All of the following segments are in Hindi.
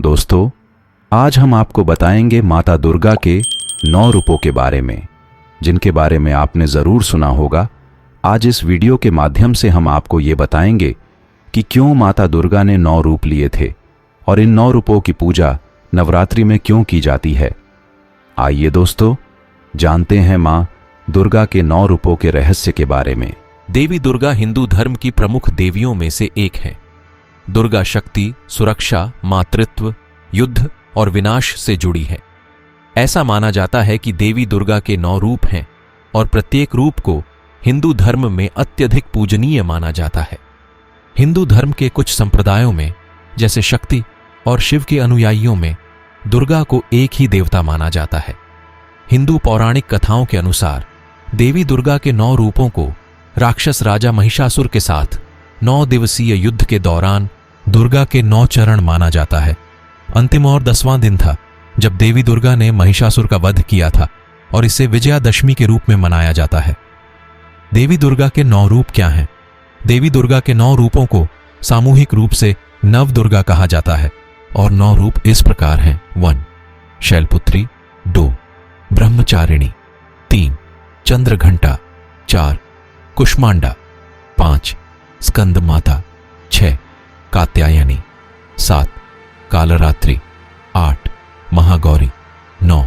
दोस्तों, आज हम आपको बताएंगे माता दुर्गा के 9 रूपों के बारे में, जिनके बारे में आपने ज़रूर सुना होगा। आज इस वीडियो के माध्यम से हम आपको ये बताएंगे कि क्यों माता दुर्गा ने 9 रूप लिए थे और इन 9 रूपों की पूजा नवरात्रि में क्यों की जाती है। आइए दोस्तों, जानते हैं माँ दुर्गा के 9 रूपों के रहस्य के बारे में। देवी दुर्गा हिंदू धर्म की प्रमुख देवियों में से एक है। दुर्गा शक्ति, सुरक्षा, मातृत्व, युद्ध और विनाश से जुड़ी है। ऐसा माना जाता है कि देवी दुर्गा के 9 रूप हैं और प्रत्येक रूप को हिंदू धर्म में अत्यधिक पूजनीय माना जाता है। हिंदू धर्म के कुछ संप्रदायों में, जैसे शक्ति और शिव के अनुयायियों में, दुर्गा को एक ही देवता माना जाता है। हिंदू पौराणिक कथाओं के अनुसार देवी दुर्गा के 9 रूपों को राक्षस राजा महिषासुर के साथ 9 दिवसीय युद्ध के दौरान दुर्गा के 9 चरण माना जाता है। अंतिम और 10वां दिन था जब देवी दुर्गा ने महिषासुर का वध किया था और इसे विजयादशमी के रूप में मनाया जाता है। देवी दुर्गा के 9 रूप क्या हैं? देवी दुर्गा के 9 रूपों को सामूहिक रूप से नव दुर्गा कहा जाता है और 9 रूप इस प्रकार हैं। 1. शैलपुत्री। 2. ब्रह्मचारिणी। 3. चंद्रघंटा। 4. कुष्मांडा। 5. स्कंद माता। 6. कात्यायनी। 7. कालरात्रि। 8. महागौरी। 9.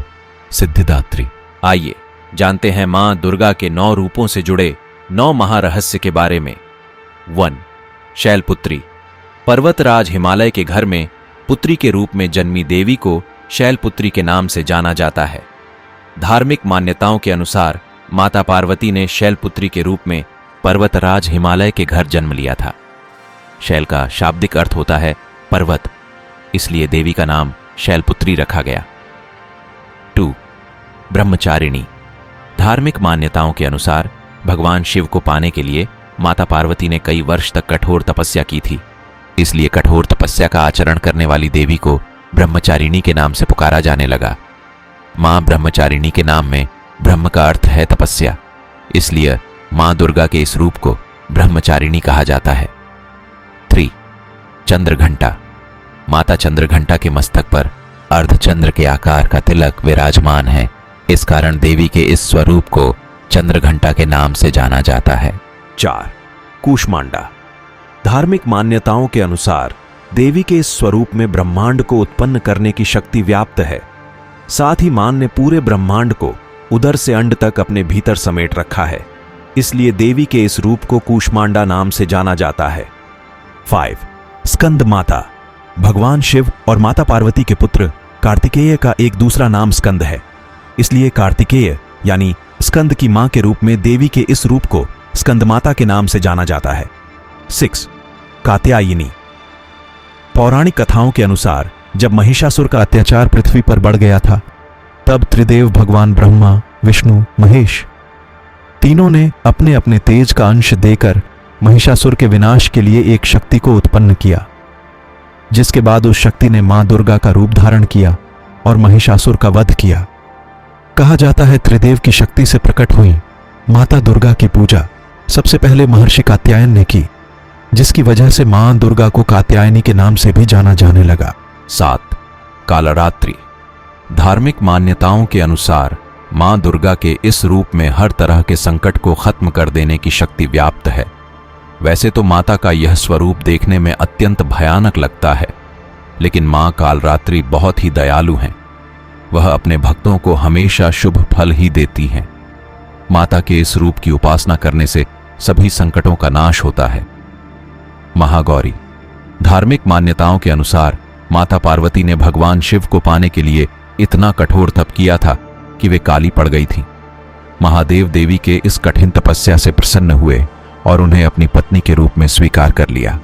सिद्धिदात्री। आइए जानते हैं मां दुर्गा के 9 रूपों से जुड़े 9 महारहस्य के बारे में। 1. शैलपुत्री। पर्वतराज हिमालय के घर में पुत्री के रूप में जन्मी देवी को शैलपुत्री के नाम से जाना जाता है। धार्मिक मान्यताओं के अनुसार माता पार्वती ने शैलपुत्री के रूप में पर्वतराज हिमालय के घर जन्म लिया था। शैल का शाब्दिक अर्थ होता है पर्वत, इसलिए देवी का नाम शैलपुत्री रखा गया। 2. ब्रह्मचारिणी। धार्मिक मान्यताओं के अनुसार भगवान शिव को पाने के लिए माता पार्वती ने कई वर्ष तक कठोर तपस्या की थी, इसलिए कठोर तपस्या का आचरण करने वाली देवी को ब्रह्मचारिणी के नाम से पुकारा जाने लगा। मां ब्रह्मचारिणी के नाम में ब्रह्म का अर्थ है तपस्या, इसलिए मां दुर्गा के इस रूप को ब्रह्मचारिणी कहा जाता है। 3. चंद्रघंटा। माता चंद्रघंटा के मस्तक पर अर्धचंद्र के आकार का तिलक विराजमान है, इस कारण देवी के इस स्वरूप को चंद्रघंटा के नाम से जाना जाता है। 4. कूष्मांडा। धार्मिक मान्यताओं के अनुसार देवी के इस स्वरूप में ब्रह्मांड को उत्पन्न करने की शक्ति व्याप्त है। साथ ही मां ने पूरे ब्रह्मांड को उदर से अंड तक अपने भीतर समेट रखा है, इसलिए देवी के इस रूप को कूष्मांडा नाम से जाना जाता है। 5. स्कंद माता। भगवान शिव और माता पार्वती के पुत्र कार्तिकेय का एक दूसरा नाम स्कंद है, इसलिए कार्तिकेय यानी स्कंद की मां के रूप में देवी के इस रूप को स्कंद माता के नाम से जाना जाता है। 6. कात्यायनी। पौराणिक कथाओं के अनुसार जब महिषासुर का अत्याचार पृथ्वी पर बढ़ गया था, तब त्रिदेव भगवान ब्रह्मा, विष्णु, महेश तीनों ने अपने अपने तेज का अंश देकर महिषासुर के विनाश के लिए एक शक्ति को उत्पन्न किया, जिसके बाद उस शक्ति ने मां दुर्गा का रूप धारण किया और महिषासुर का वध किया। कहा जाता है त्रिदेव की शक्ति से प्रकट हुई माता दुर्गा की पूजा सबसे पहले महर्षि कात्यायन ने की, जिसकी वजह से मां दुर्गा को कात्यायनी के नाम से भी जाना जाने लगा। 7. कालरात्रि। धार्मिक मान्यताओं के अनुसार मां दुर्गा के इस रूप में हर तरह के संकट को खत्म कर देने की शक्ति व्याप्त है। वैसे तो माता का यह स्वरूप देखने में अत्यंत भयानक लगता है, लेकिन मां कालरात्रि बहुत ही दयालु हैं। वह अपने भक्तों को हमेशा शुभ फल ही देती हैं। माता के इस रूप की उपासना करने से सभी संकटों का नाश होता है। महागौरी। धार्मिक मान्यताओं के अनुसार माता पार्वती ने भगवान शिव को पाने के लिए इतना कठोर तप किया था कि वे काली पड़ गई थीं। महादेव देवी के इस कठिन तपस्या से प्रसन्न हुए और उन्हें अपनी पत्नी के रूप में स्वीकार कर लिया।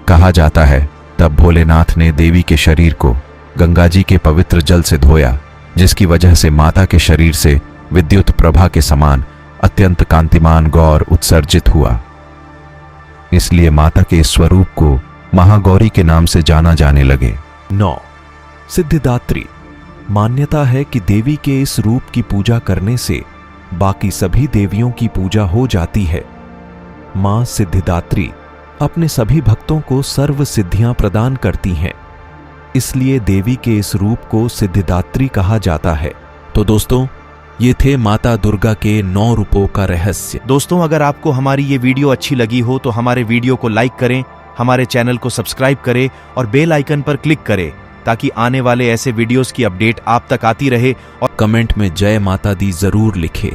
कहा जाता है तब भोलेनाथ ने देवी के शरीर को गंगा जी के पवित्र जल से धोया, जिसकी वजह से माता के शरीर से विद्युत प्रभा के समान अत्यंत कांतिमान गौर उत्सर्जित हुआ। इसलिए माता के इस स्वरूप को महागौरी के नाम से जाना जाने लगे। 9. सिद्धिदात्री। मान्यता है कि देवी के इस रूप की पूजा करने से बाकी सभी देवियों की पूजा हो जाती है। मां सिद्धिदात्री अपने सभी भक्तों को सर्व सिद्धियां प्रदान करती हैं। इसलिए देवी के इस रूप को सिद्धिदात्री कहा जाता है। तो दोस्तों, ये थे माता दुर्गा के 9 रूपों का रहस्य। दोस्तों, अगर आपको हमारी ये वीडियो अच्छी लगी हो तो हमारे वीडियो को लाइक करें, हमारे चैनल को सब्सक्राइब करें और बेल आइकन पर क्लिक करें ताकि आने वाले ऐसे वीडियोस की अपडेट आप तक आती रहे। और कमेंट में जय माता दी जरूर लिखें।